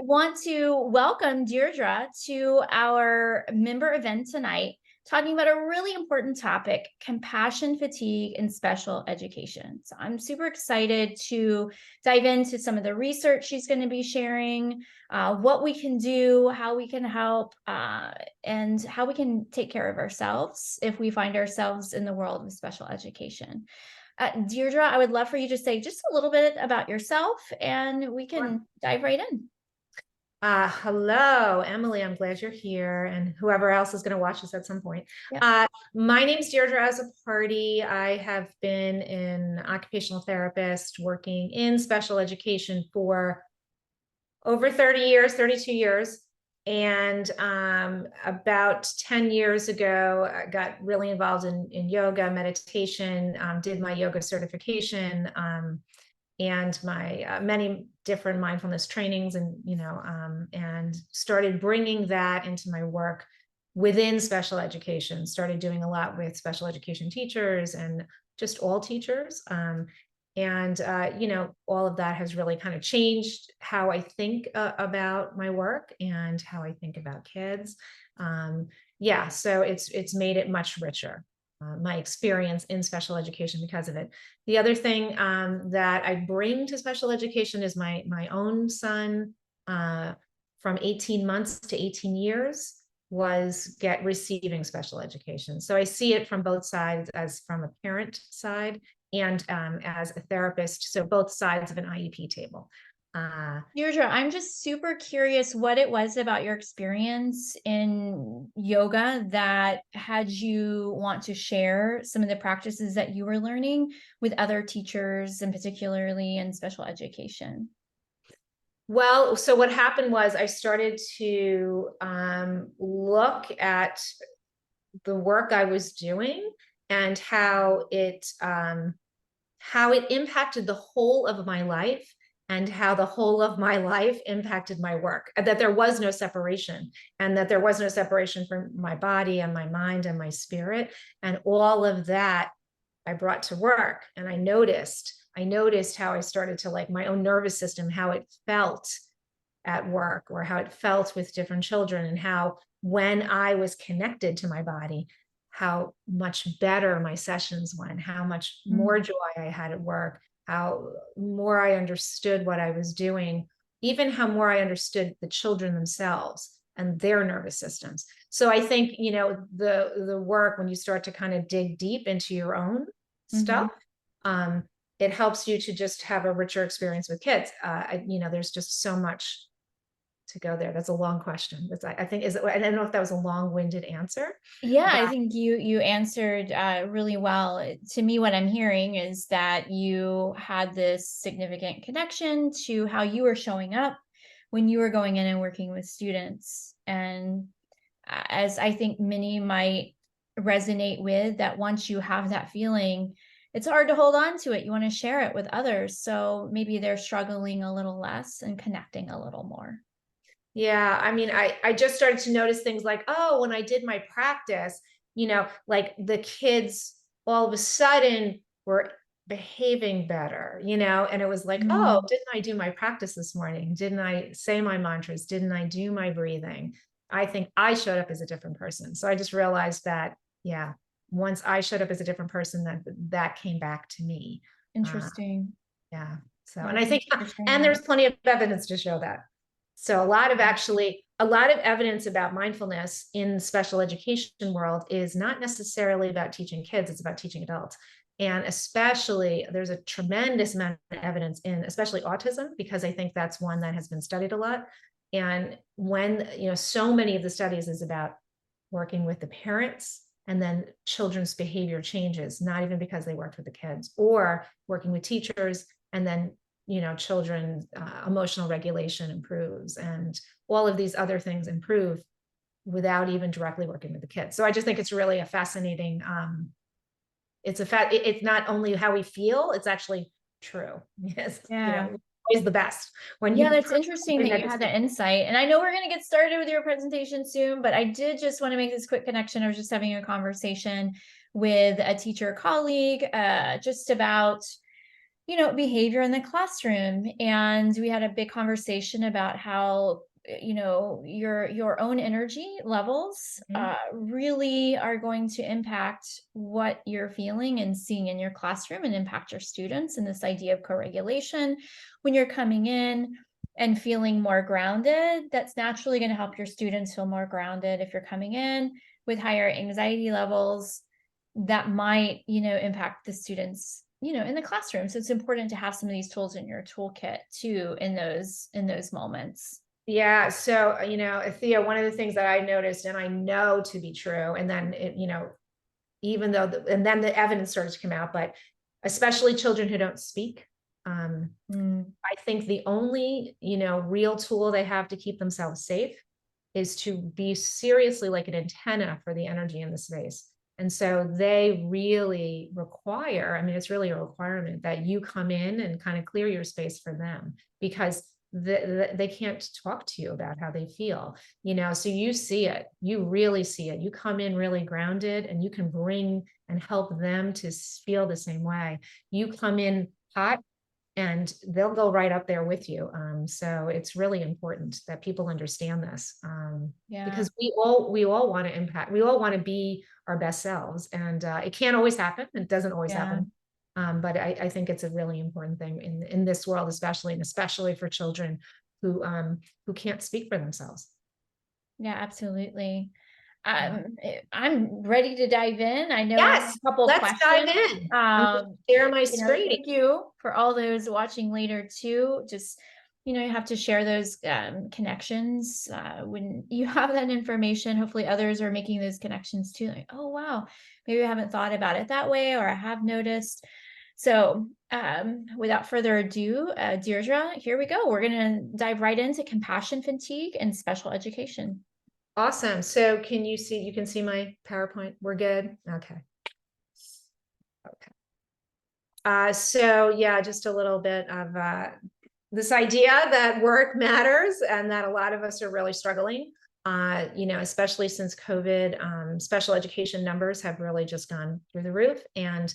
want to welcome Deirdra to our member event tonight, talking about a really important topic, compassion fatigue in special education. So I'm super excited to dive into some of the research she's going to be sharing, what we can do, how we can help, and how we can take care of ourselves if we find ourselves in the world of special education. Deirdra, I would love for you to say just a little bit about yourself and we can dive right in. Hello, Emily. I'm glad you're here, and whoever else is going to watch this at some point. Yep. My name's Deirdra Azzopardi. I have been an occupational therapist working in special education for over 30 years, 32 years. And about 10 years ago, I got really involved in yoga, meditation, did my yoga certification, and my many different mindfulness trainings, and started bringing that into my work within special education. Started doing a lot with special education teachers and just all teachers. All of that has really kind of changed how I think about my work and how I think about kids. So it's made it much richer. My experience in special education because of it. The other thing that I bring to special education is my own son from 18 months to 18 years was receiving special education. So I see it from both sides, as from a parent side and as a therapist. So both sides of an IEP table. Deirdra, I'm just super curious what it was about your experience in yoga that had you want to share some of the practices that you were learning with other teachers, and particularly in special education. Well, so what happened was I started to look at the work I was doing and how it impacted the whole of my life, and how the whole of my life impacted my work, that there was no separation, and that there was no separation from my body and my mind and my spirit. And all of that I brought to work. And I noticed how I started to, like, my own nervous system, how it felt at work, or how it felt with different children, and how when I was connected to my body, how much better my sessions went, how much more joy I had at work, how more I understood what I was doing, even how more I understood the children themselves and their nervous systems. So I think, the work, when you start to kind of dig deep into your own stuff, it helps you to just have a richer experience with kids. There's just so much to go there. That's a long question. I think, I don't know if that was a long-winded answer. Yeah, I think you answered really well. To me, what I'm hearing is that you had this significant connection to how you were showing up when you were going in and working with students. And as I think many might resonate with, that once you have that feeling, it's hard to hold on to it. You want to share it with others. So maybe they're struggling a little less and connecting a little more. Yeah, I mean, I just started to notice things like, oh, when I did my practice, like the kids all of a sudden were behaving better, and it was like, oh, didn't I do my practice this morning? Didn't I say my mantras? Didn't I do my breathing? I think I showed up as a different person. So I just realized that, yeah, once I showed up as a different person, that came back to me. Interesting. Yeah. So, Yeah, and I think, and there's plenty of evidence to show that. So a lot of evidence about mindfulness in special education world is not necessarily about teaching kids, it's about teaching adults. And especially, there's a tremendous amount of evidence in especially autism, because I think that's one that has been studied a lot. And when, so many of the studies is about working with the parents, and then children's behavior changes, not even because they worked with the kids, or working with teachers, and then children emotional regulation improves, and all of these other things improve without even directly working with the kids. So I just think it's really a fascinating, it's not only how we feel, it's actually true. Yes. Yeah. Always the best when That's interesting that you had that insight. And I know we're going to get started with your presentation soon, but I did just want to make this quick connection. I was just having a conversation with a teacher colleague just about behavior in the classroom. And we had a big conversation about how, your own energy levels Mhm. really are going to impact what you're feeling and seeing in your classroom and impact your students. And this idea of co-regulation, when you're coming in and feeling more grounded, that's naturally going to help your students feel more grounded. If you're coming in with higher anxiety levels, that might, impact the students, in the classroom. So it's important to have some of these tools in your toolkit too, in those moments. Yeah. So, Thea, one of the things that I noticed and I know to be true, and then even though, and then the evidence started to come out, but especially children who don't speak, um, Mm, I think the only, real tool they have to keep themselves safe is to be seriously like an antenna for the energy in the space. And so they really require, I mean, it's really a requirement that you come in and kind of clear your space for them, because they can't talk to you about how they feel, so you see it, you really see it. You come in really grounded and you can bring and help them to feel the same way. You come in hot and they'll go right up there with you. So it's really important that people understand this, yeah, because we all want to impact, we all want to be our best selves, and it can't always happen. It doesn't always yeah, happen, but I think it's a really important thing in this world, especially, and especially for children who can't speak for themselves. yeah, absolutely. Yeah. I'm ready to dive in. I know I have Yes, a couple of let's dive questions. in. I'm going to share my screen. Thank you for all those watching later too. Just, you have to share those connections when you have that information. Hopefully others are making those connections too. Like, oh, wow, maybe I haven't thought about it that way, or I have noticed. So without further ado, Deirdre, here we go. We're going to dive right into compassion fatigue and special education. Awesome. So you can see my PowerPoint? We're good. Okay. Okay. So yeah, just a little bit of this idea that work matters and that a lot of us are really struggling, especially since COVID. Special education numbers have really just gone through the roof, and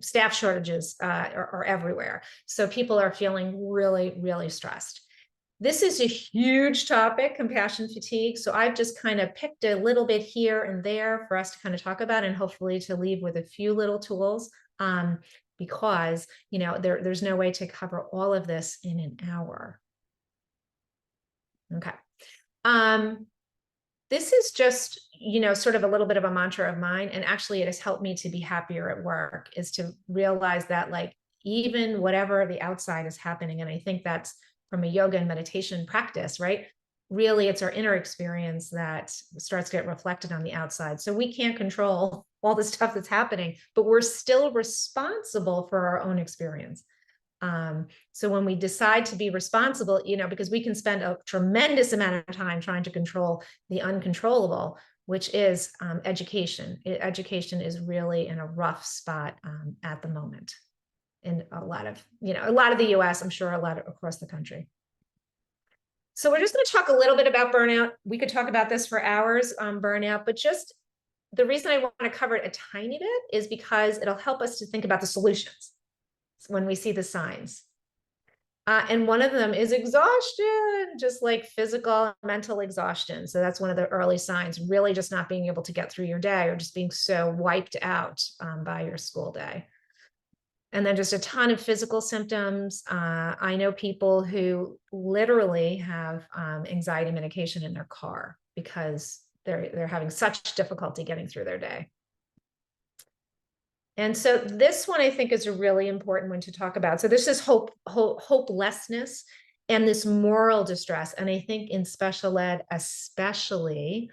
staff shortages are everywhere. So people are feeling really, really stressed. This is a huge topic, compassion fatigue. So I've just kind of picked a little bit here and there for us to kind of talk about, and hopefully to leave with a few little tools, because there's no way to cover all of this in an hour. Okay. This is just, sort of a little bit of a mantra of mine. And actually it has helped me to be happier at work, is to realize that, like, even whatever the outside is happening, and I think that's from a yoga and meditation practice, right? Really, it's our inner experience that starts to get reflected on the outside. So we can't control all the stuff that's happening, but we're still responsible for our own experience. So when we decide to be responsible, because we can spend a tremendous amount of time trying to control the uncontrollable, which is education. Education is really in a rough spot at the moment in a lot of the US, I'm sure a lot across the country. So we're just going to talk a little bit about burnout. We could talk about this for hours on burnout, but just the reason I want to cover it a tiny bit is because it'll help us to think about the solutions when we see the signs. And one of them is exhaustion, just like physical, mental exhaustion. So that's one of the early signs, really just not being able to get through your day, or just being so wiped out by your school day. And then just a ton of physical symptoms. I know people who literally have anxiety medication in their car because they're having such difficulty getting through their day. And so this one I think is a really important one to talk about. So this is hopelessness and this moral distress. And I think in special ed, especially,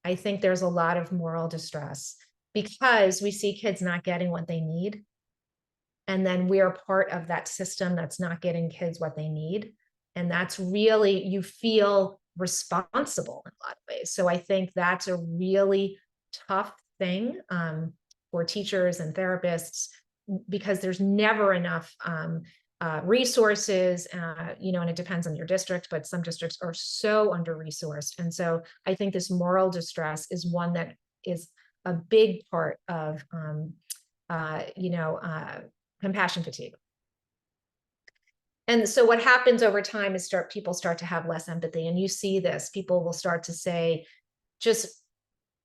I think there's a lot of moral distress because we see kids not getting what they need. And then we're part of that system that's not getting kids what they need. And that's really, you feel responsible in a lot of ways. So I think that's a really tough thing for teachers and therapists, because there's never enough resources, and it depends on your district, but some districts are so under-resourced. And so I think this moral distress is one that is a big part of, compassion fatigue. And so what happens over time is people start to have less empathy. And you see this, people will start to say, just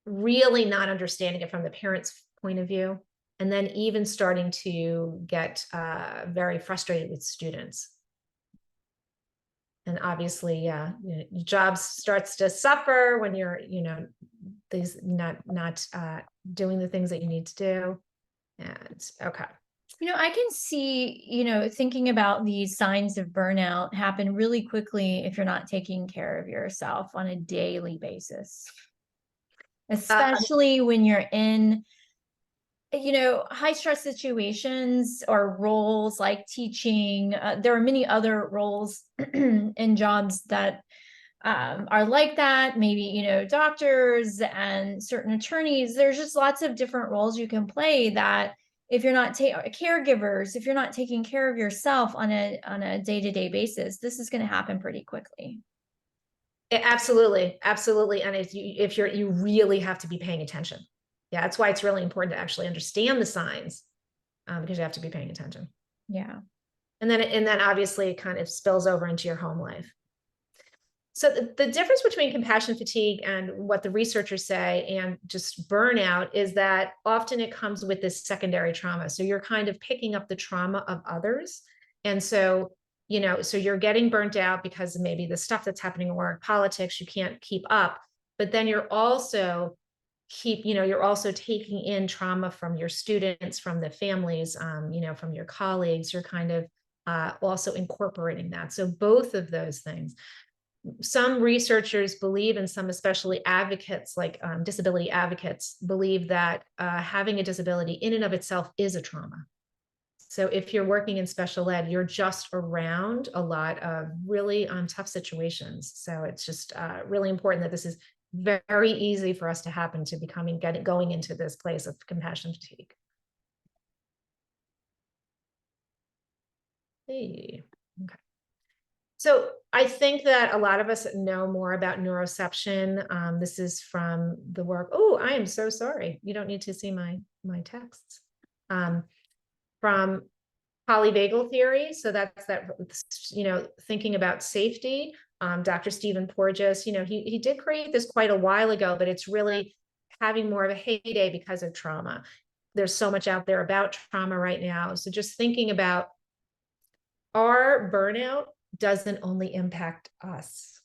really not understanding it from the parent's point of view. And then even starting to get very frustrated with students. And obviously, yeah, your job starts to suffer when you're, these not doing the things that you need to do. And okay. I can see, thinking about these signs of burnout happen really quickly if you're not taking care of yourself on a daily basis, especially when you're in, high stress situations or roles like teaching. There are many other roles in jobs that are like that. Maybe, doctors and certain attorneys. There's just lots of different roles you can play that if you're not caregivers, if you're not taking care of yourself on a day-to-day basis, this is going to happen pretty quickly. Absolutely. Absolutely. And if you really have to be paying attention. Yeah. That's why it's really important to actually understand the signs, because you have to be paying attention. Yeah. And then obviously it kind of spills over into your home life. So the difference between compassion fatigue and what the researchers say and just burnout is that often it comes with this secondary trauma. So you're kind of picking up the trauma of others. And so, so you're getting burnt out because maybe the stuff that's happening in work, politics, you can't keep up. But then you're also you're also taking in trauma from your students, from the families, from your colleagues. You're kind of also incorporating that. So both of those things. Some researchers believe, and some especially advocates like disability advocates believe that having a disability in and of itself is a trauma. So if you're working in special ed, you're just around a lot of really tough situations. So it's just really important that this is very easy for us to happen to going into this place of compassion fatigue. Hey. Okay. So I think that a lot of us know more about neuroception. This is from the work. Oh, I am so sorry. You don't need to see my texts. From polyvagal theory. So that's that, thinking about safety. Dr. Stephen Porges, he did create this quite a while ago, but it's really having more of a heyday because of trauma. There's so much out there about trauma right now. So just thinking about our burnout doesn't only impact us.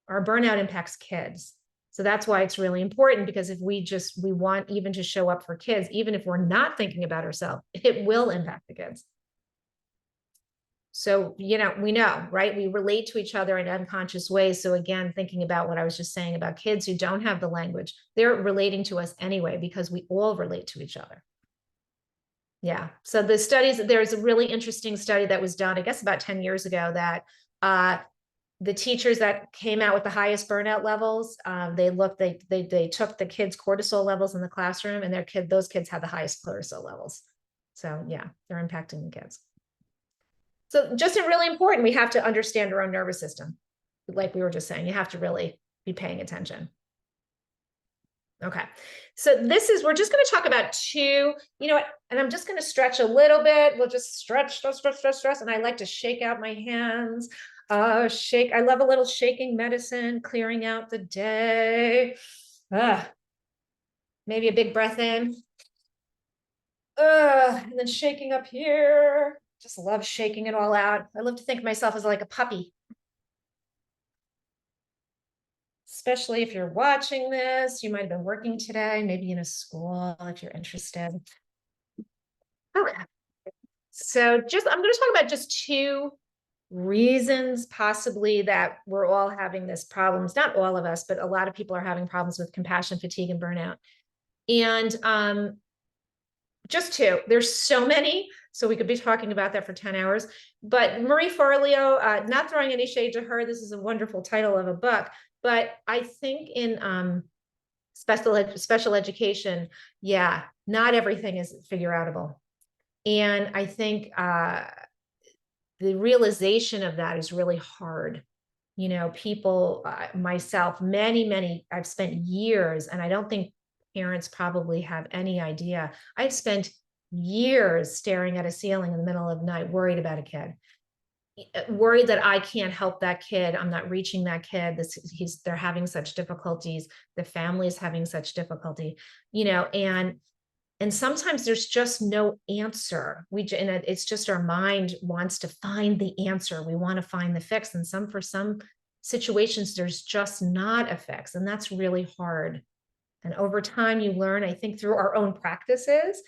Our burnout impacts kids. So that's why it's really important, because if we want even to show up for kids, even if we're not thinking about ourselves, it will impact the kids. So, we know, right? We relate to each other in unconscious ways. So again, thinking about what I was just saying about kids who don't have the language, they're relating to us anyway, because we all relate to each other. Yeah. So the studies, there's a really interesting study that was done, I guess about 10 years ago, that the teachers that came out with the highest burnout levels, they took the kids' cortisol levels in the classroom, and those kids had the highest cortisol levels. So yeah, they're impacting the kids. So just really important, we have to understand our own nervous system. Like we were just saying, you have to really be paying attention. Okay, so we're just going to talk about two, and I'm just going to stretch a little bit. We'll just stretch. And I like to shake out my hands. Shake. I love a little shaking medicine, clearing out the day. Maybe a big breath in. And then shaking up here. Just love shaking it all out. I love to think of myself as like a puppy. Especially if you're watching this, you might have been working today, maybe in a school if you're interested. Okay. So I'm going to talk about just two reasons possibly that we're all having this problems. Not all of us, but a lot of people are having problems with compassion fatigue and burnout. And just two. There's so many, so we could be talking about that for 10 hours. But Marie Forleo, not throwing any shade to her, this is a wonderful title of a book, but I think in special education, yeah, not everything is figure outable. And I think the realization of that is really hard. People, myself, many, I've spent years, and I don't think parents probably have any idea. I've spent years staring at a ceiling in the middle of the night, worried about a kid. worried that I can't help that kid. I'm not reaching that kid. They're having such difficulties. The family is having such difficulty, and sometimes there's just no answer. It's just our mind wants to find the answer. We want to find the fix. And for some situations, there's just not a fix. And that's really hard. And over time, you learn, I think, through our own practices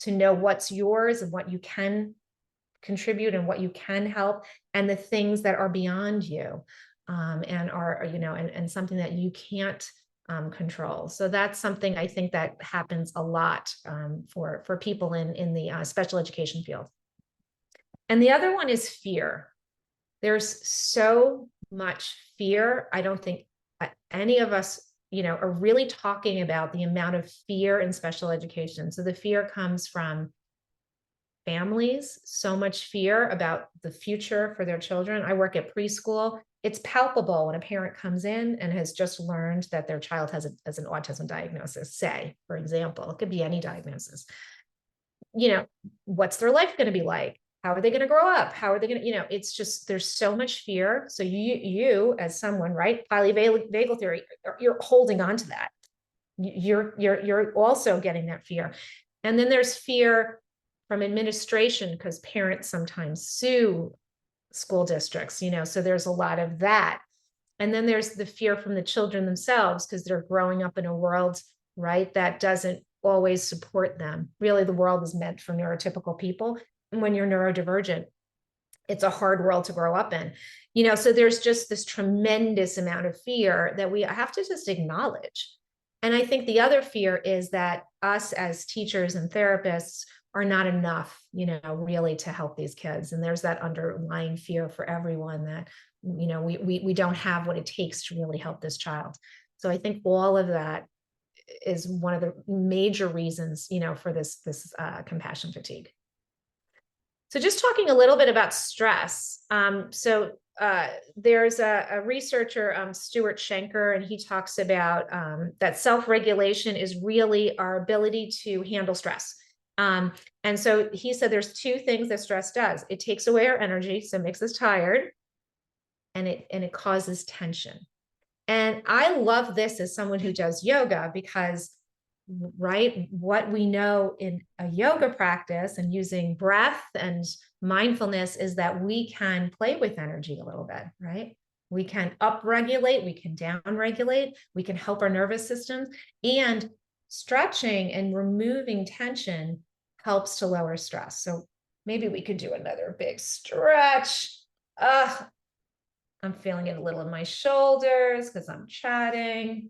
to know what's yours and what you can contribute and what you can help, and the things that are beyond you, and are, and something that you can't control. So that's something I think that happens a lot for people in the special education field. And the other one is fear. There's so much fear. I don't think any of us, are really talking about the amount of fear in special education. So the fear comes from families, so much fear about the future for their children. I work at preschool. It's palpable when a parent comes in and has just learned that their child has an autism diagnosis, say, for example. It could be any diagnosis. What's their life going to be like? How are they going to grow up? How are they going to, it's just, there's so much fear. So you as someone, right, polyvagal theory, you're holding on to that. You're also getting that fear. And then there's fear from administration, because parents sometimes sue school districts, so there's a lot of that. And then there's the fear from the children themselves, because they're growing up in a world, right, that doesn't always support them. Really, the world is meant for neurotypical people. And when you're neurodivergent, it's a hard world to grow up in, so there's just this tremendous amount of fear that we have to just acknowledge. And I think the other fear is that us as teachers and therapists are not enough, really to help these kids. And there's that underlying fear for everyone that, we don't have what it takes to really help this child. So I think all of that is one of the major reasons, for this compassion fatigue. So just talking a little bit about stress. There's a researcher, Stuart Schenker, and he talks about that self-regulation is really our ability to handle stress. And so he said there's two things that stress does. It takes away our energy, so it makes us tired, and it causes tension. And I love this as someone who does yoga, because right, what we know in a yoga practice and using breath and mindfulness is that we can play with energy a little bit, right? We can upregulate, we can downregulate, we can help our nervous systems, and stretching and removing tension helps to lower stress. So maybe we could do another big stretch. I'm feeling it a little in my shoulders because I'm chatting,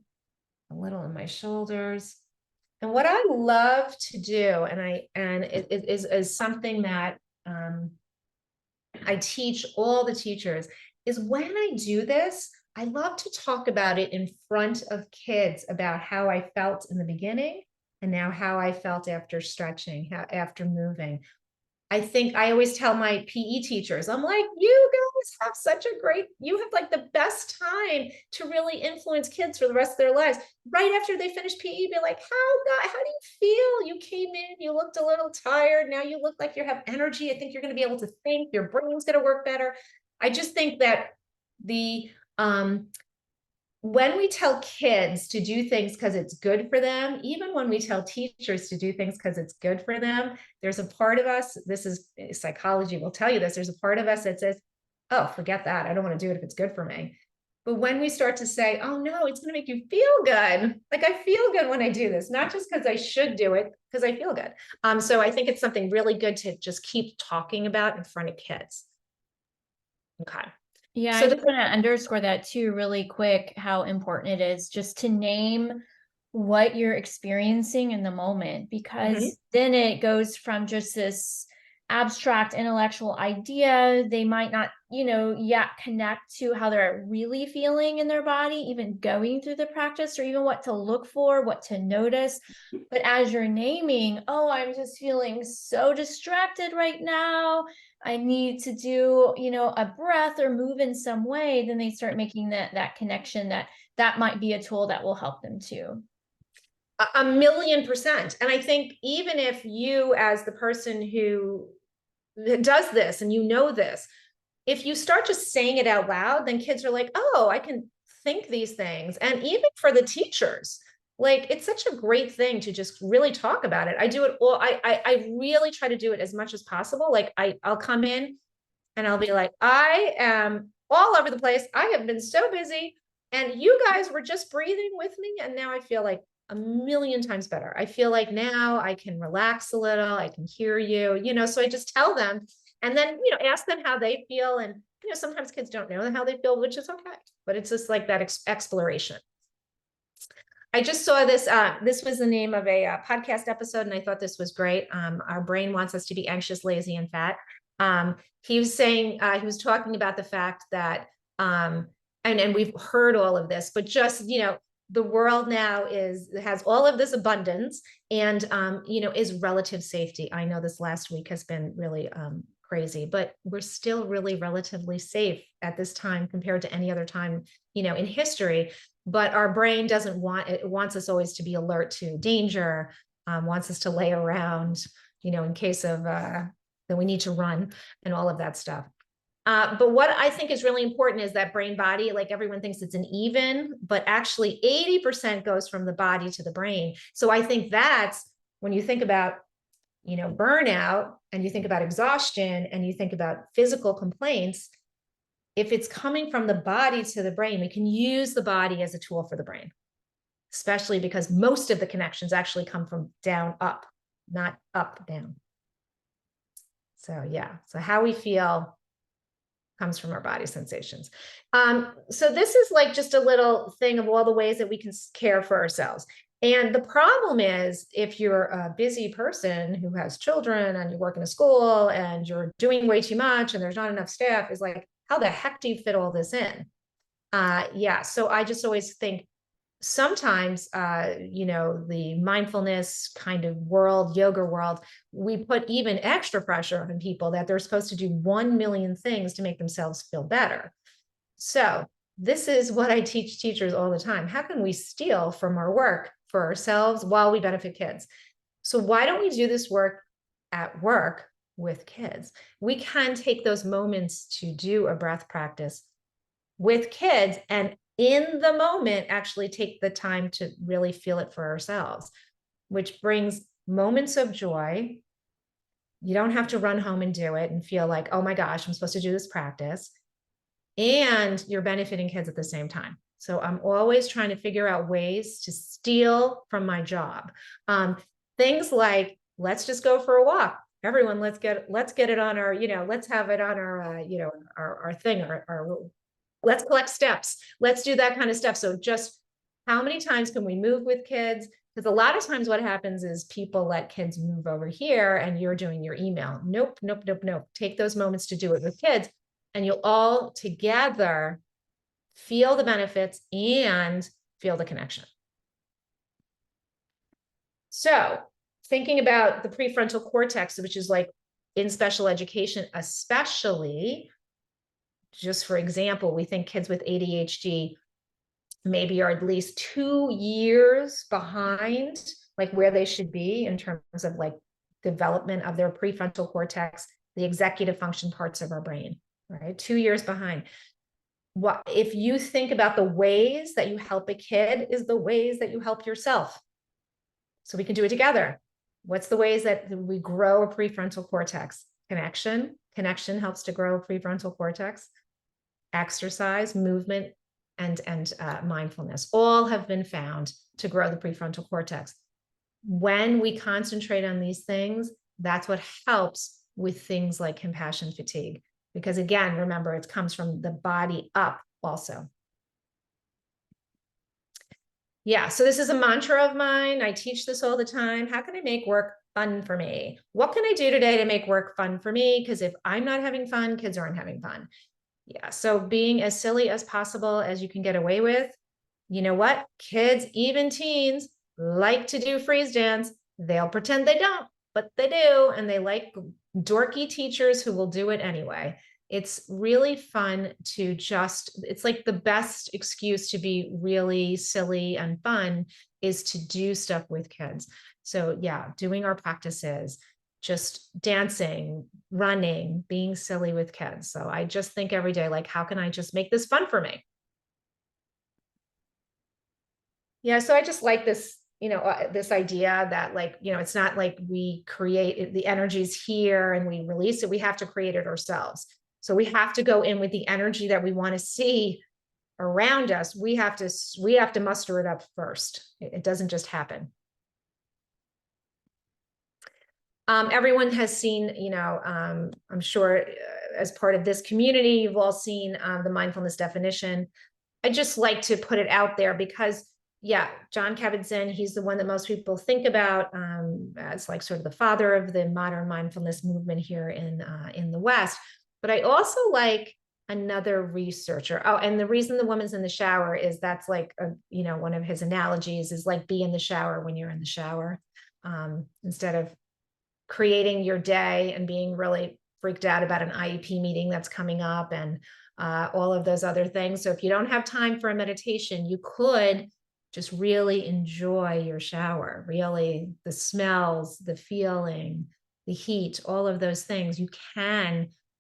a little in my shoulders. And what I love to do, and it is something that I teach all the teachers, is when I do this, I love to talk about it in front of kids, about how I felt in the beginning and now how I felt after stretching, after moving. I think I always tell my PE teachers, I'm like, you guys have you have like the best time to really influence kids for the rest of their lives. Right after they finish PE, be like, how do you feel? You came in, you looked a little tired. Now you look like you have energy. I think you're going to be able to think, your brain's going to work better. I just think that when we tell kids to do things because it's good for them, even when we tell teachers to do things because it's good for them, there's a part of us, this is psychology will tell you this, there's a part of us that says, oh, forget that. I don't want to do it if it's good for me. But when we start to say, oh no, it's going to make you feel good. Like I feel good when I do this, not just because I should do it, because I feel good. So I think it's something really good to just keep talking about in front of kids. Okay. Yeah, So I just want to underscore that too, really quick, how important it is just to name what you're experiencing in the moment, because then it goes from just this abstract intellectual idea. They might not, yet connect to how they're really feeling in their body, even going through the practice, or even what to look for, what to notice. But as you're naming, oh, I'm just feeling so distracted right now, I need to do, a breath or move in some way, then they start making that connection that might be a tool that will help them too. 1,000,000%. And I think even if you, as the person who does this and this, if you start just saying it out loud, then kids are like, oh, I can think these things. And even for the teachers, like it's such a great thing to just really talk about it. I do it all. I really try to do it as much as possible. Like I'll come in and I'll be like, I am all over the place. I have been so busy and you guys were just breathing with me. And now I feel like a million times better. I feel like now I can relax a little. I can hear you, so I just tell them and then, ask them how they feel. And, sometimes kids don't know how they feel, which is okay, but it's just like that exploration. I just saw this. This was the name of a podcast episode, and I thought this was great. Our brain wants us to be anxious, lazy, and fat. He was saying, he was talking about the fact that, and we've heard all of this, but just, the world now has all of this abundance and, is relative safety. I know this last week has been really crazy, but we're still really relatively safe at this time compared to any other time, in history. But our brain doesn't want it wants us always to be alert to danger, wants us to lay around, in case of that we need to run and all of that stuff. But what I think is really important is that brain body, like everyone thinks it's an even, but actually 80% goes from the body to the brain. So I think that's when you think about, burnout and you think about exhaustion and you think about physical complaints, if it's coming from the body to the brain, we can use the body as a tool for the brain, especially because most of the connections actually come from down up, not up down. So yeah, so how we feel comes from our body sensations. So this is like just a little thing of all the ways that we can care for ourselves. And the problem is if you're a busy person who has children and you work in a school and you're doing way too much and there's not enough staff, is like, how the heck do you fit all this in? Yeah, so I just always think sometimes, the mindfulness kind of world, yoga world, we put even extra pressure on people that they're supposed to do 1 million things to make themselves feel better. So this is what I teach teachers all the time. How can we steal from our work for ourselves while we benefit kids? So why don't we do this work at work with kids? We can take those moments to do a breath practice with kids and in the moment actually take the time to really feel it for ourselves, which brings moments of joy. You don't have to run home and do it and feel like, oh my gosh, I'm supposed to do this practice. And you're benefiting kids at the same time. So I'm always trying to figure out ways to steal from my job. Things like, let's just go for a walk. Everyone, let's get it on our, let's have it on our, our thing, our let's collect steps. Let's do that kind of stuff. So just how many times can we move with kids? Because a lot of times what happens is people let kids move over here and you're doing your email. Nope, nope, nope, nope. Take those moments to do it with kids and you'll all together feel the benefits and feel the connection. So thinking about the prefrontal cortex, which is like in special education, especially, just for example, we think kids with ADHD maybe are at least 2 years behind like where they should be in terms of like development of their prefrontal cortex, the executive function parts of our brain, right? 2 years behind. What if you think about the ways that you help a kid is the ways that you help yourself. So we can do it together. What's the ways that we grow a prefrontal cortex? Connection helps to grow a prefrontal cortex. Exercise, movement, and mindfulness all have been found to grow the prefrontal cortex. When we concentrate on these things, that's what helps with things like compassion fatigue. Because again, remember, it comes from the body up also. Yeah, so this is a mantra of mine. I teach this all the time. How can I make work fun for me? What can I do today to make work fun for me? Because if I'm not having fun, kids aren't having fun. Yeah, so being as silly as possible as you can get away with. You know what? Kids, even teens, like to do freeze dance. They'll pretend they don't, but they do. And they like dorky teachers who will do it anyway. It's really fun to it's like the best excuse to be really silly and fun is to do stuff with kids. So yeah, doing our practices, just dancing, running, being silly with kids. So I just think every day, like, how can I just make this fun for me? Yeah, so I just like this, this idea that, like, it's not like we create the energies here and we release it. We have to create it ourselves. So we have to go in with the energy that we want to see around us. We have to muster it up first. It doesn't just happen. Everyone has seen, I'm sure as part of this community, you've all seen the mindfulness definition. I just like to put it out there because, yeah, John Kabat-Zinn, he's the one that most people think about as like sort of the father of the modern mindfulness movement here in the West. But I also like another researcher. Oh, and the reason the woman's in the shower is that's like one of his analogies is like be in the shower when you're in the shower, instead of creating your day and being really freaked out about an IEP meeting that's coming up and all of those other things. So if you don't have time for a meditation, you could just really enjoy your shower, really the smells, the feeling, the heat, all of those things.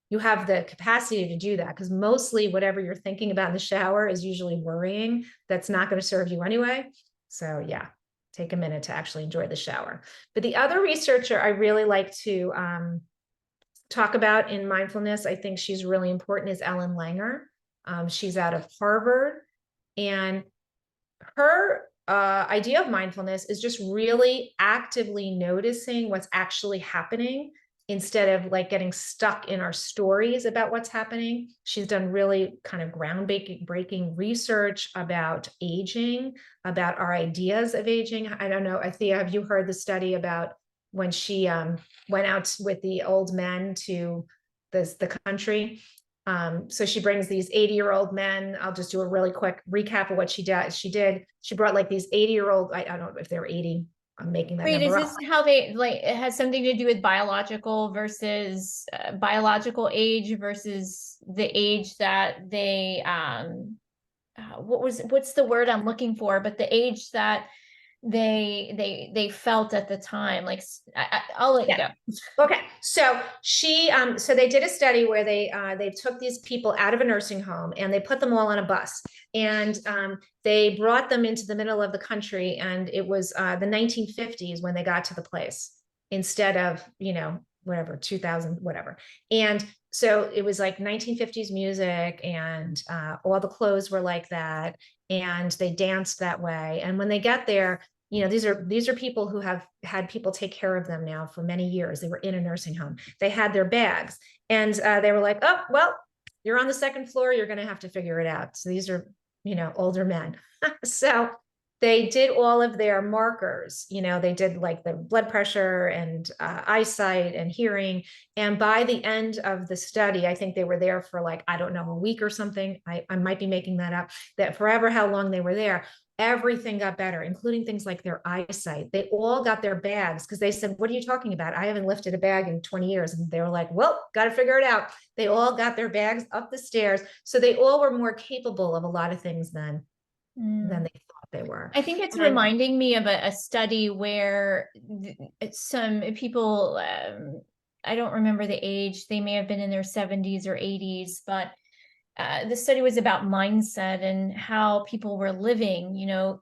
You have the capacity to do that because mostly whatever you're thinking about in the shower is usually worrying. That's not going to serve you anyway. So yeah, take a minute to actually enjoy the shower. But the other researcher I really like to talk about in mindfulness, I think she's really important, is Ellen Langer. She's out of Harvard, and her idea of mindfulness is just really actively noticing what's actually happening instead of like getting stuck in our stories about what's happening. She's done really kind of groundbreaking research about aging, about our ideas of aging. I don't know, Thea, have you heard the study about when she went out with the old men to the country? So she brings these 80-year-old men. I'll just do a really quick recap of what she did. She brought like these 80-year-old, I don't know if they're 80, I'm making that Wait, is number up. this how they like it has something to do with biological versus biological age versus the age that they what's the word I'm looking for, but the age that they felt at the time. Like I'll let you Yeah. go. Okay, so so they did a study where they took these people out of a nursing home and they put them all on a bus, and they brought them into the middle of the country, and it was the 1950s when they got to the place instead of whatever 2000 whatever, and so it was like 1950s music, and all the clothes were like that, and they danced that way, and when they get there, these are people who have had people take care of them now for many years. They were in a nursing home. They had their bags, and they were like, "Oh, well, you're on the second floor. You're going to have to figure it out." So these are, older men. So they did all of their markers. They did like the blood pressure and eyesight and hearing. And by the end of the study, I think they were there for like, I don't know, a week or something. I might be making that up. That forever how long they were there, everything got better, including things like their eyesight. They all got their bags because they said, "What are you talking about? I haven't lifted a bag in 20 years. And they were like, "Well, got to figure it out." They all got their bags up the stairs. So they all were more capable of a lot of things than they thought they were. I think it's And reminding me of a study where some people, I don't remember the age, they may have been in their 70s or 80s, but the study was about mindset and how people were living,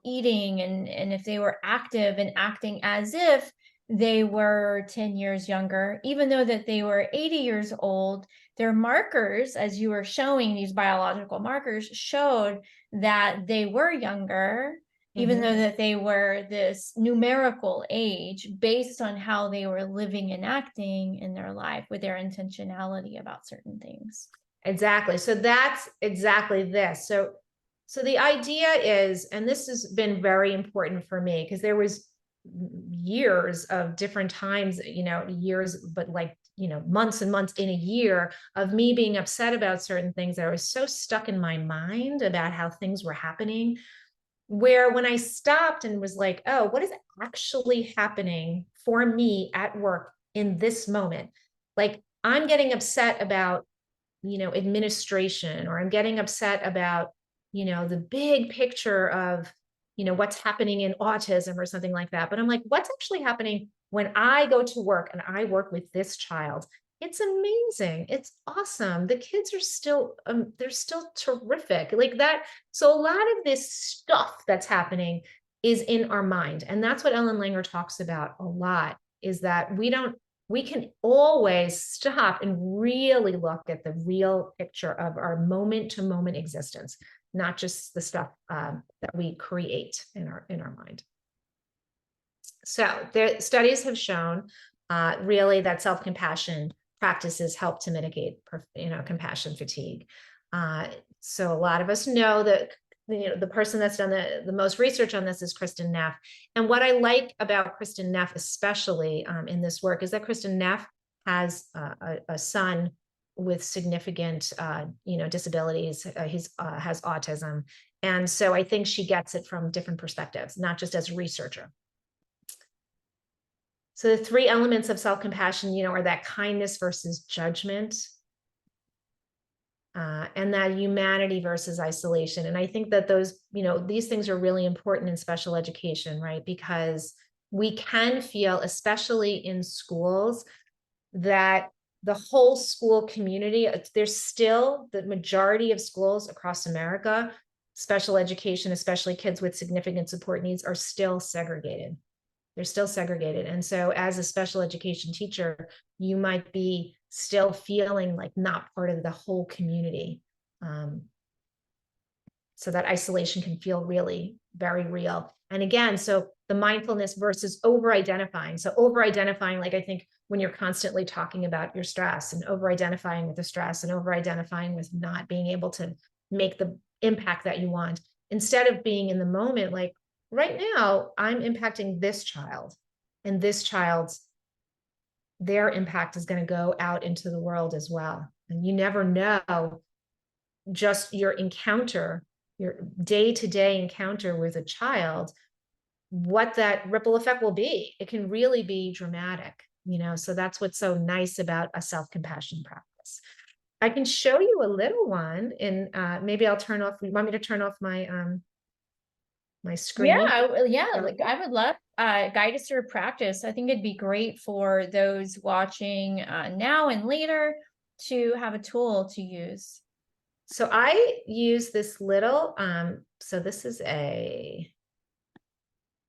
eating and if they were active and acting as if they were 10 years younger, even though that they were 80 years old, their markers, as you were showing, these biological markers showed that they were younger, even though that they were this numerical age based on how they were living and acting in their life with their intentionality about certain things. Exactly. So that's exactly this. So the idea is, and this has been very important for me because there was years of different times, years, but like, months and months in a year of me being upset about certain things that I was so stuck in my mind about how things were happening, where when I stopped and was like, oh, what is actually happening for me at work in this moment? Like, I'm getting upset about administration, or I'm getting upset about, the big picture of, what's happening in autism or something like that. But I'm like, what's actually happening When I go to work and I work with this child, it's amazing. It's awesome. The kids are still, they're still terrific like that. So a lot of this stuff that's happening is in our mind. And that's what Ellen Langer talks about a lot, is that we can always stop and really look at the real picture of our moment to moment existence, not just the stuff that we create in our mind. So the studies have shown really that self-compassion practices help to mitigate, compassion fatigue. So a lot of us know that the person that's done the most research on this is Kristin Neff. And what I like about Kristin Neff, especially in this work, is that Kristin Neff has a son with significant, disabilities. He has autism. And so I think she gets it from different perspectives, not just as a researcher. So the three elements of self-compassion, are that kindness versus judgment, and that humanity versus isolation. And I think that those, these things are really important in special education, right? Because we can feel, especially in schools, that the whole school community, there's still the majority of schools across America, special education, especially kids with significant support needs, are still segregated. They're still segregated. And so as a special education teacher, you might be still feeling like not part of the whole community. So that isolation can feel really very real. And again, so the mindfulness versus over-identifying. So over-identifying, like I think when you're constantly talking about your stress and over-identifying with the stress and over-identifying with not being able to make the impact that you want, instead of being in the moment, like, right now, I'm impacting this child, and this child's, their impact is going to go out into the world as well. And you never know, just your encounter, your day-to-day encounter with a child, what that ripple effect will be. It can really be dramatic, so that's what's so nice about a self-compassion practice. I can show you a little one, and maybe I'll turn off, you want me to turn off my screen? Like I would love guide us through practice. I think it'd be great for those watching now and later to have a tool to use. So I use this little, so this is I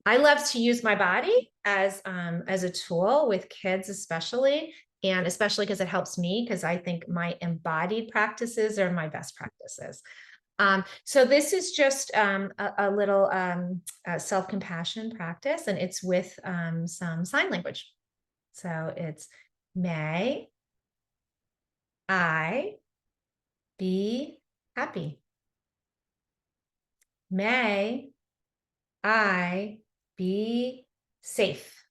love to use my body as a tool with kids, especially, and especially because it helps me, because I think my embodied practices are my best practices. So this is just a little self-compassion practice, and it's with some sign language. So it's, may I be happy? May I be safe?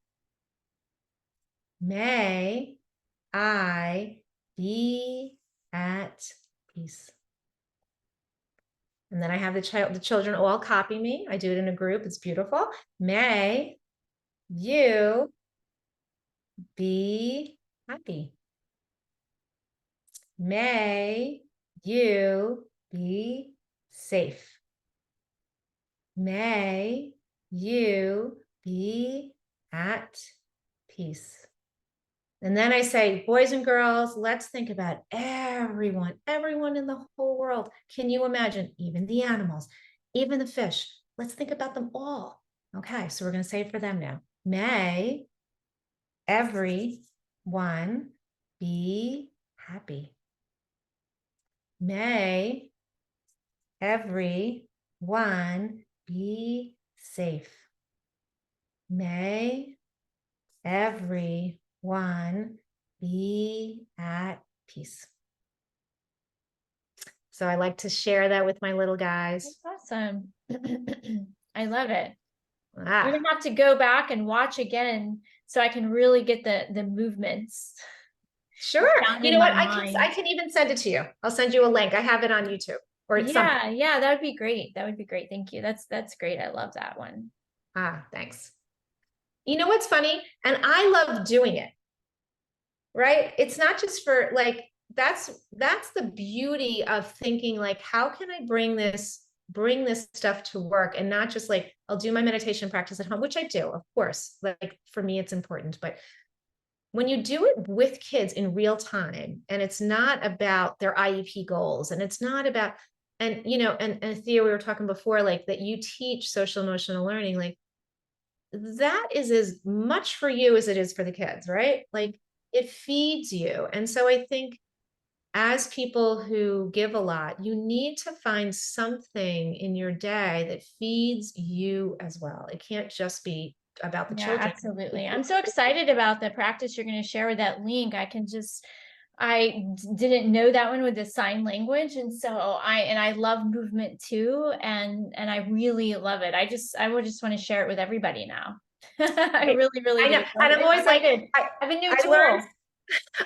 May I be at peace? And then I have the children all copy me. I do it in a group. It's beautiful. May you be happy? May you be safe? May you be at peace? And then I say, boys and girls, let's think about everyone in the whole world. Can you imagine? Even the animals, even the fish. Let's think about them all. Okay, so we're going to say it for them now. May everyone be happy? May everyone be safe? May everyone be at peace? So I like to share that with my little guys. That's awesome. I love it. I'm gonna have to go back and watch again so I can really get the movements. Sure. You know what? I can even send it to you. I'll send you a link. I have it on YouTube or something. Yeah, that would be great. That would be great. Thank you. That's great. I love that one. Thanks. You know what's funny? And I love doing it, right? It's not just for like, that's the beauty of thinking like, how can I bring this bring this stuff to work and not just like, I'll do my meditation practice at home, which I do, of course, like for me, it's important, but when you do it with kids in real time, and it's not about their IEP goals, and it's not about, and Thea, we were talking before, like that you teach social emotional learning, like that is as much for you as it is for the kids, right? Like it feeds you. And so I think as people who give a lot, you need to find something in your day that feeds you as well. It can't just be about the Yeah, children. absolutely. I'm so excited about the practice you're going to share with that link. Didn't know that one with the sign language. And so I love movement too. And I really love it. I would just want to share it with everybody now. I really, really I know. do. So And I'm I'm always like, excited. I, I have a new I learned tool.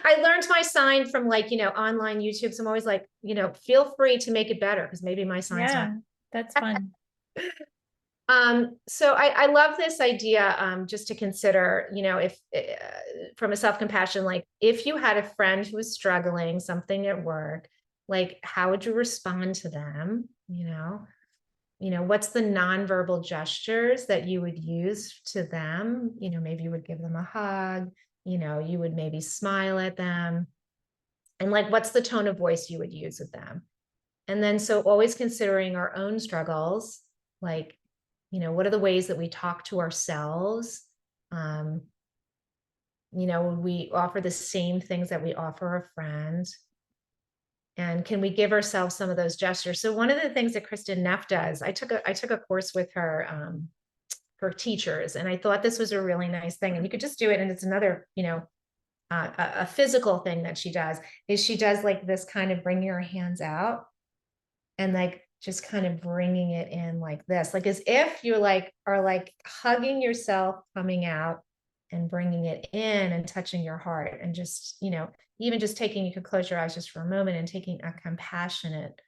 I learned my sign from like, online YouTube. So I'm always like, feel free to make it better because maybe my sign's not. Yeah, that's fun. So I love this idea, just to consider, if from a self-compassion, like if you had a friend who was struggling something at work, like how would you respond to them? What's the nonverbal gestures that you would use to them? Maybe you would give them a hug, you would maybe smile at them. And like, what's the tone of voice you would use with them? And then, so always considering our own struggles, like, what are the ways that we talk to ourselves? Would we offer the same things that we offer a friend? And can we give ourselves some of those gestures? So one of the things that Kristen Neff does, I took a course with her for teachers, and I thought this was a really nice thing. And you could just do it, and it's another, a physical thing that she does is she does like this kind of bring your hands out and like just kind of bringing it in like this, like as if you are like hugging yourself coming out and bringing it in and touching your heart, and just, even just taking, you could close your eyes just for a moment and taking a compassionate,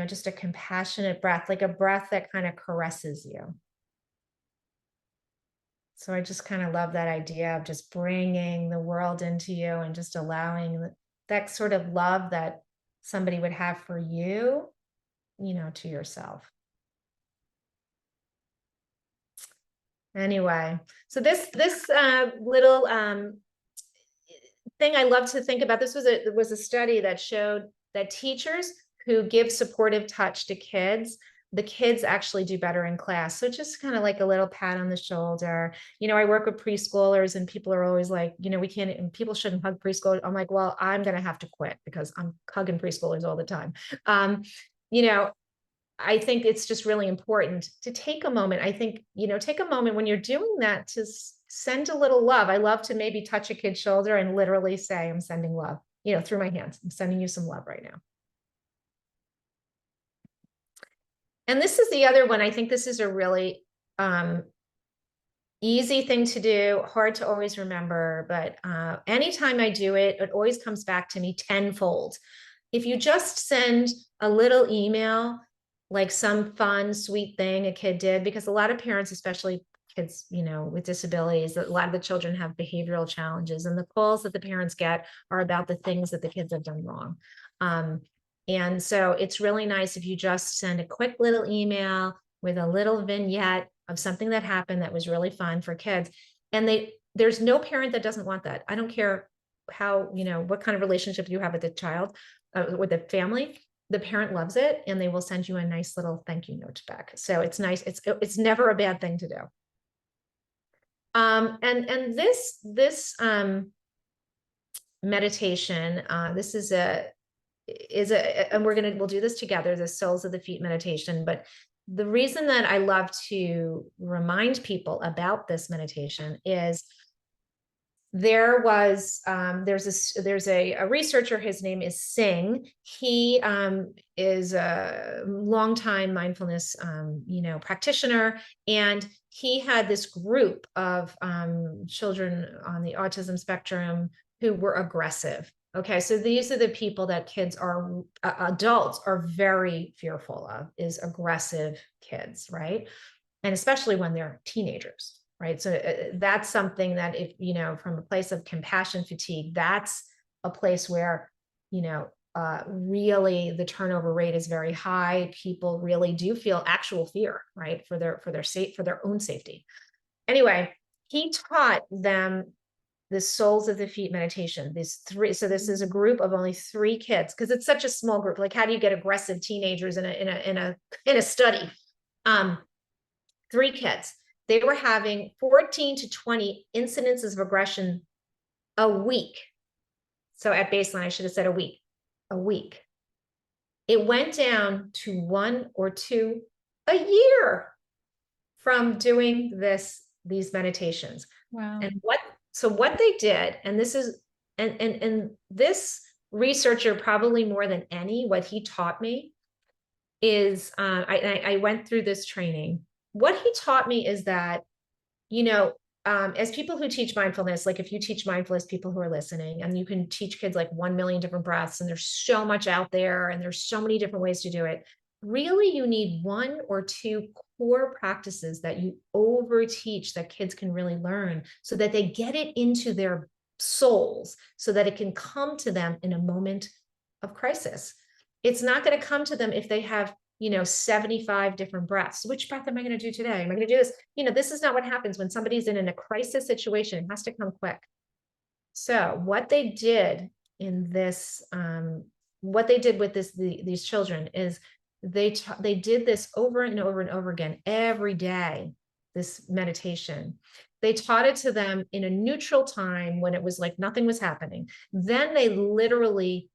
just a compassionate breath, like a breath that kind of caresses you. So I just kind of love that idea of just bringing the world into you and just allowing that sort of love that somebody would have for you, to yourself. Anyway, so this little thing I love to think about, this was a study that showed that teachers who give supportive touch to kids, the kids actually do better in class. So just kind of like a little pat on the shoulder. I work with preschoolers, and people are always like, we can't, people shouldn't hug preschoolers. I'm like, well, I'm going to have to quit because I'm hugging preschoolers all the time. I think it's just really important to take a moment. I think, take a moment when you're doing that to send a little love. I love to maybe touch a kid's shoulder and literally say, I'm sending love, through my hands. I'm sending you some love right now. And this is the other one. I think this is a really easy thing to do, hard to always remember, but anytime I do it, it always comes back to me tenfold. If you just send a little email, like some fun, sweet thing a kid did, because a lot of parents, especially kids, with disabilities, a lot of the children have behavioral challenges, and the calls that the parents get are about the things that the kids have done wrong. And so it's really nice if you just send a quick little email with a little vignette of something that happened that was really fun for kids. And there's no parent that doesn't want that. I don't care how, what kind of relationship you have with the child, with the family, the parent loves it, and they will send you a nice little thank you note back. So it's nice. It's never a bad thing to do. And this meditation, this is and we'll do this together, the soles of the feet meditation. But the reason that I love to remind people about this meditation is there's a researcher, his name is Singh. He is a longtime mindfulness practitioner, and he had this group of children on the autism spectrum who were aggressive. Okay, so these are the people that adults are very fearful of, is aggressive kids, right? And especially when they're teenagers, right? So that's something that, if, from a place of compassion fatigue, that's a place where, really the turnover rate is very high. People really do feel actual fear, right? For their own safety. Anyway, he taught them the soles of the feet meditation. These three, so this is a group of only 3 kids, because it's such a small group. Like, how do you get aggressive teenagers in a study? 3 kids. They were having 14 to 20 incidences of aggression a week. So at baseline, I should have said a week. A week. It went down to 1 or 2 a year from doing these meditations. Wow. And what they did, and this is, and this researcher, probably more than any, what he taught me is, I went through this training. What he taught me is that, as people who teach mindfulness, like if you teach mindfulness, people who are listening, and you can teach kids like 1 million different breaths, and there's so much out there, and there's so many different ways to do it. Really, you need 1 or 2 core practices that you over teach that kids can really learn, so that they get it into their souls, so that it can come to them in a moment of crisis. It's not going to come to them if they have 75 different breaths. Which breath am I going to do today? Am I going to do this? This is not what happens when somebody's in a crisis situation. It has to come quick. So what they did in this, what they did with these children is they did this over and over and over again every day, this meditation. They taught it to them in a neutral time when it was like nothing was happening. Then they literally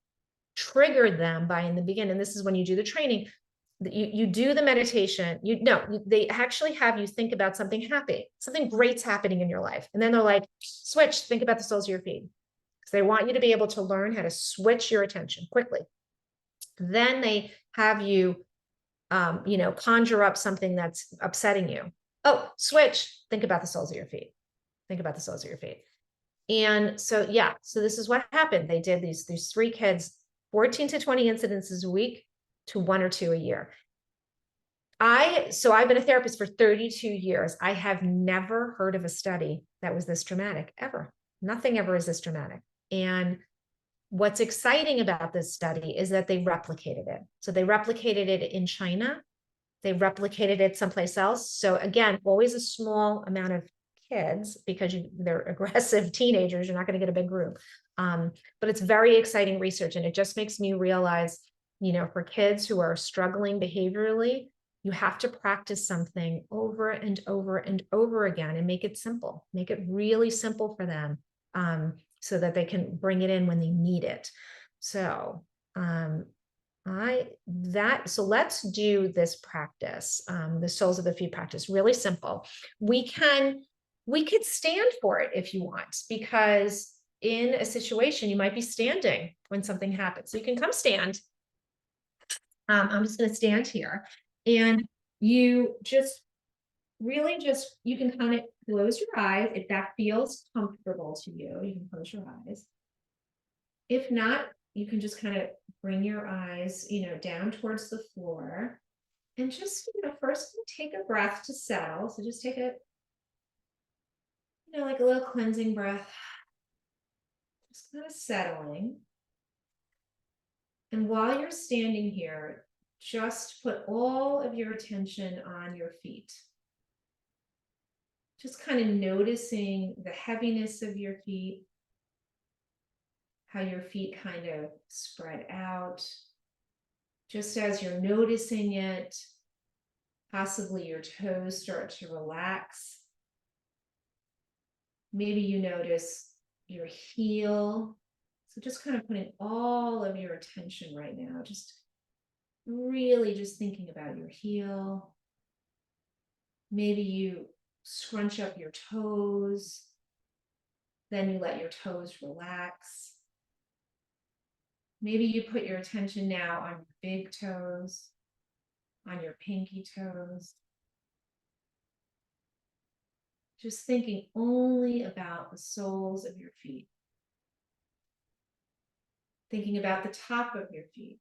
triggered them by, in the beginning, and this is when you do the training, you do the meditation, they actually have you think about something happy, something great's happening in your life. And then they're like, switch, think about the soles of your feet. Because they want you to be able to learn how to switch your attention quickly. Then they have you, conjure up something that's upsetting you. Oh, switch, think about the soles of your feet. Think about the soles of your feet. And so, yeah, so this is what happened. They did these 3 kids, 14 to 20 incidences a week to 1 or 2 a year. So I've been a therapist for 32 years. I have never heard of a study that was this dramatic, ever. Nothing ever is this dramatic. And what's exciting about this study is that they replicated it. So they replicated it in China. They replicated it someplace else. So again, always a small amount of kids, because they're aggressive teenagers. You're not going to get a big group. But it's very exciting research. And it just makes me realize, for kids who are struggling behaviorally, you have to practice something over and over and over again and make it simple, make it really simple for them, so that they can bring it in when they need it. So, so let's do this practice, the soles of the feet practice, really simple. We could stand for it if you want, because in a situation, you might be standing when something happens. So you can come stand. I'm just going to stand here, and you just really you can kind of close your eyes. If that feels comfortable to you, you can close your eyes. If not, you can just kind of bring your eyes, down towards the floor, and just, first take a breath to settle. So just take a, like a little cleansing breath, just kind of settling. And while you're standing here, just put all of your attention on your feet. Just kind of noticing the heaviness of your feet, how your feet kind of spread out. Just as you're noticing it, possibly your toes start to relax. Maybe you notice your heel. So just kind of putting all of your attention right now, just really just thinking about your heel. Maybe you scrunch up your toes, then you let your toes relax. Maybe you put your attention now on your big toes, on your pinky toes. Just thinking only about the soles of your feet. Thinking about the top of your feet.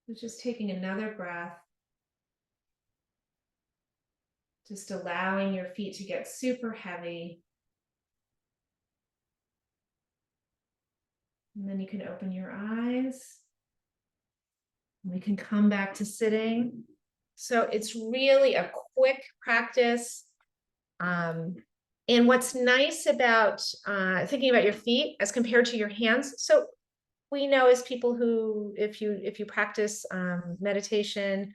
So just taking another breath. Just allowing your feet to get super heavy. And then you can open your eyes. We can come back to sitting. So it's really a quick practice. And what's nice about thinking about your feet as compared to your hands. So we know as people who, if you practice meditation,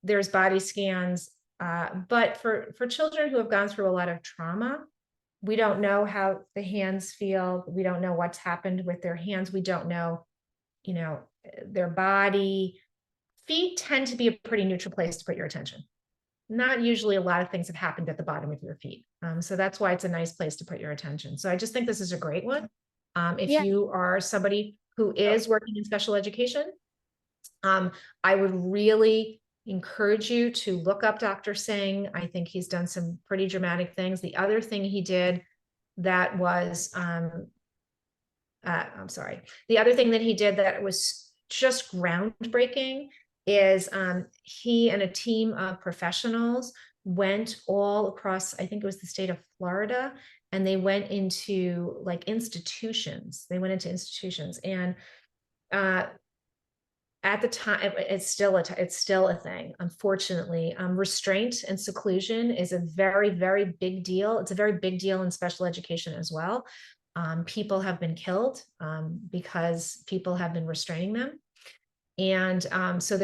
there's body scans. But for children who have gone through a lot of trauma, we don't know how the hands feel. We don't know what's happened with their hands. We don't know, their body. Feet tend to be a pretty neutral place to put your attention. Not usually a lot of things have happened at the bottom of your feet. So that's why it's a nice place to put your attention. So I just think this is a great one. If Yeah. you are somebody who is working in special education, I would really encourage you to look up Dr. Singh. I think he's done some pretty dramatic things. The other thing he did that was, I'm sorry. The other thing that he did that was just groundbreaking is he and a team of professionals went all across, I think it was the state of Florida, and they went into like institutions. They went into institutions, and at the time, it's still a thing. Unfortunately, restraint and seclusion is a very, very big deal. It's a very big deal in special education as well. People have been killed because people have been restraining them. And so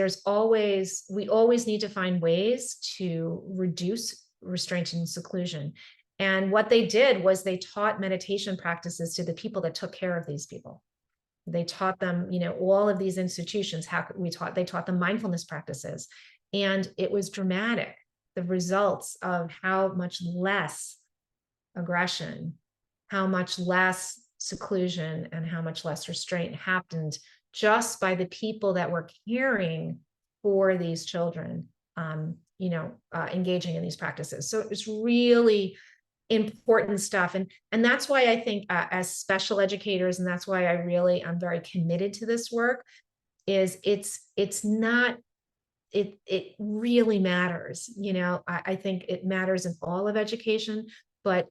we always need to find ways to reduce restraint and seclusion. And what they did was they taught meditation practices to the people that took care of these people. They taught them, all of these institutions, they taught them mindfulness practices. And it was dramatic, the results of how much less aggression, how much less seclusion, and how much less restraint happened just by the people that were caring for these children, engaging in these practices. So it's really important stuff. And that's why I think as special educators, and that's why I'm very committed to this work, is it really matters. I think it matters in all of education, but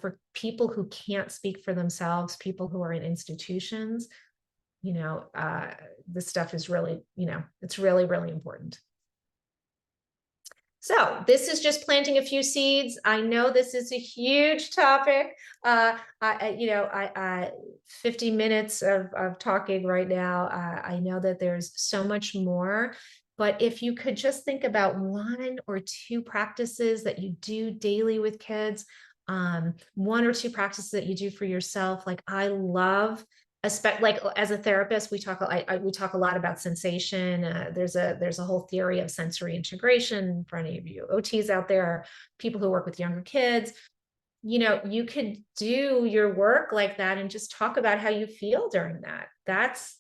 for people who can't speak for themselves, people who are in institutions, this stuff is really, it's really, really important. So this is just planting a few seeds. I know this is a huge topic. 50 minutes of talking right now. I know that there's so much more, but if you could just think about 1 or 2 practices that you do daily with kids, 1 or 2 practices that you do for yourself. Like I love, like as a therapist, we talk a lot about sensation. There's a whole theory of sensory integration for any of you OTs out there, people who work with younger kids. You could do your work like that and just talk about how you feel during that. That's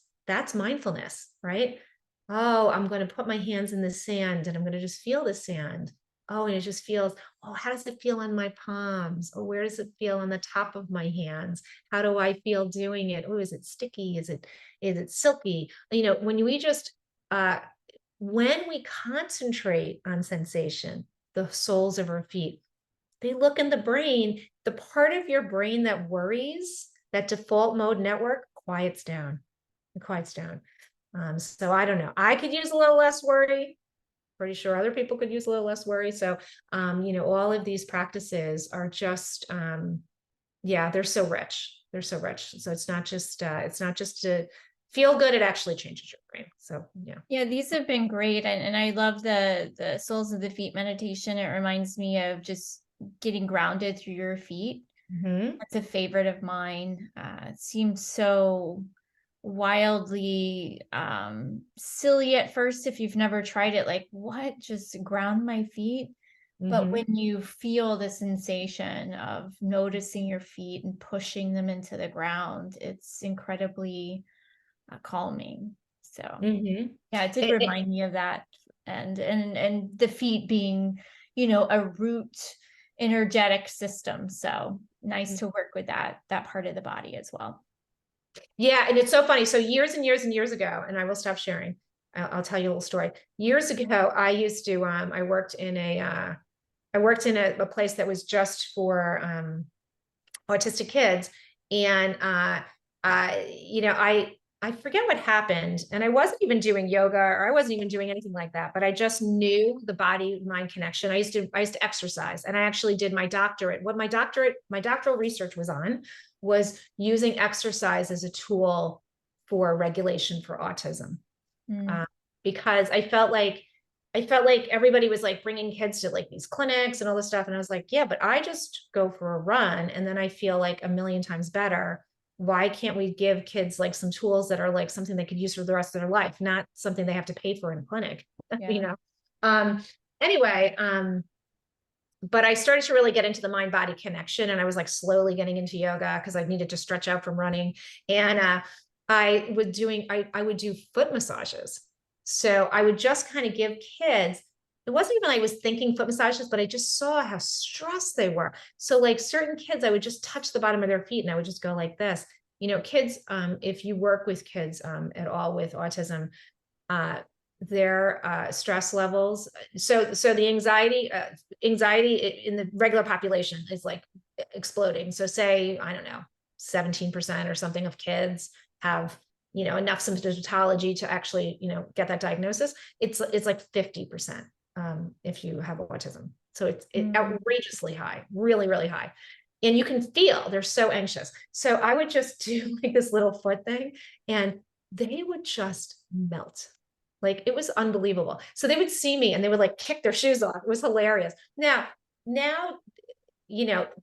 mindfulness, right? Oh, I'm going to put my hands in the sand and I'm going to just feel the sand. Oh, and it just feels, oh, how does it feel on my palms? Or where does it feel on the top of my hands? How do I feel doing it? Oh, is it sticky? Is it silky? When we just, when we concentrate on sensation, the soles of our feet, they look in the brain, the part of your brain that worries, that default mode network quiets down. It quiets down. So I don't know. I could use a little less worry. Pretty sure other people could use a little less worry. So, all of these practices are just, they're so rich. They're so rich. So it's not just to feel good. It actually changes your brain. So, yeah. Yeah, these have been great. And I love the soles of the feet meditation. It reminds me of just getting grounded through your feet. Mm-hmm. That's a favorite of mine. It seems so wildly silly at first if you've never tried it, like what, just ground my feet. But when you feel the sensation of noticing your feet and pushing them into the ground, it's incredibly calming. So yeah, it did remind me of that. And the feet being, a root energetic system. So nice to work with that part of the body as well. Yeah, and it's so funny. So years and years and years ago, and I will stop sharing. I'll tell you a little story. Years ago, I used to I worked in a place that was just for autistic kids, and I forget what happened, and I wasn't even doing yoga, or I wasn't even doing anything like that, but I just knew the body mind connection. I used to exercise, and I actually did my doctorate. What my doctoral research was on was using exercise as a tool for regulation for autism. Mm. Um, because I felt like everybody was like bringing kids to like these clinics and all this stuff. And I was like, yeah, but I just go for a run and then I feel like a million times better. Why can't we give kids like some tools that are like something they could use for the rest of their life, not something they have to pay for in a clinic, you Yeah. know? Um, anyway, but I started to really get into the mind body connection, and I was like slowly getting into yoga because I needed to stretch out from running. And I would do foot massages. So I would just kind of give kids, it wasn't even like I was thinking foot massages, but I just saw how stressed they were. So like certain kids, I would just touch the bottom of their feet and I would just go like this. Kids, if you work with kids at all with autism, uh, their stress levels. So the anxiety in the regular population is like exploding. So say, I don't know, 17% or something of kids have, enough symptomatology to actually, get that diagnosis. It's like 50% if you have autism. So it's Mm. outrageously high, really, really high. And you can feel they're so anxious. So I would just do like this little foot thing, and they would just melt. Like it was unbelievable. So they would see me and they would like kick their shoes off. It was hilarious. Now,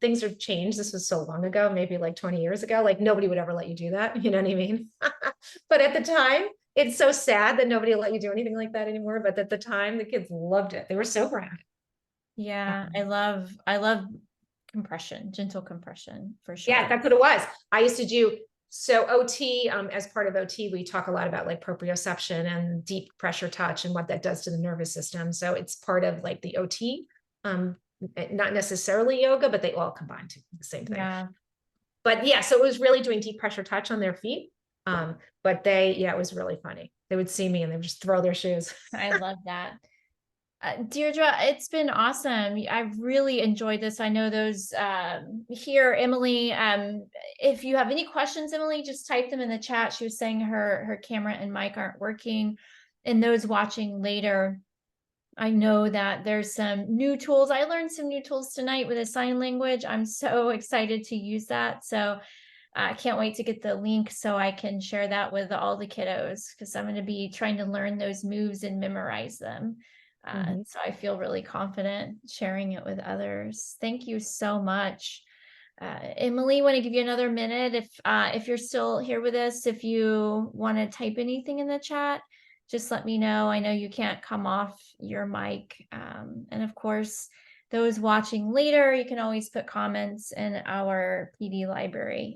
things have changed. This was so long ago, maybe like 20 years ago. Like nobody would ever let you do that. You know what I mean? But at the time, it's so sad that nobody will let you do anything like that anymore. But at the time, the kids loved it. They were so proud. Yeah, I love compression, gentle compression for Yeah, sure. that's what it was. I used to do so OT. As part of OT, we talk a lot about like proprioception and deep pressure touch and what that does to the nervous system. So it's part of like the OT, not necessarily yoga, but they all combine to the same thing. Yeah, But yeah, so it was really doing deep pressure touch on their feet. But it was really funny. They would see me and they would just throw their shoes. I love that. Deirdre, it's been awesome. I've really enjoyed this. I know those here, Emily. If you have any questions, Emily, just type them in the chat. She was saying her camera and mic aren't working. And those watching later, I know that there's some new tools. I learned some new tools tonight with a sign language. I'm so excited to use that. So I can't wait to get the link so I can share that with all the kiddos, because I'm going to be trying to learn those moves and memorize them. Mhm. So I feel really confident sharing it with others. Thank you so much. Emily, want to give you another minute if you're still here with us. If you want to type anything in the chat, just let me know. I know you can't come off your mic. And of course, those watching later, you can always put comments in our PD library.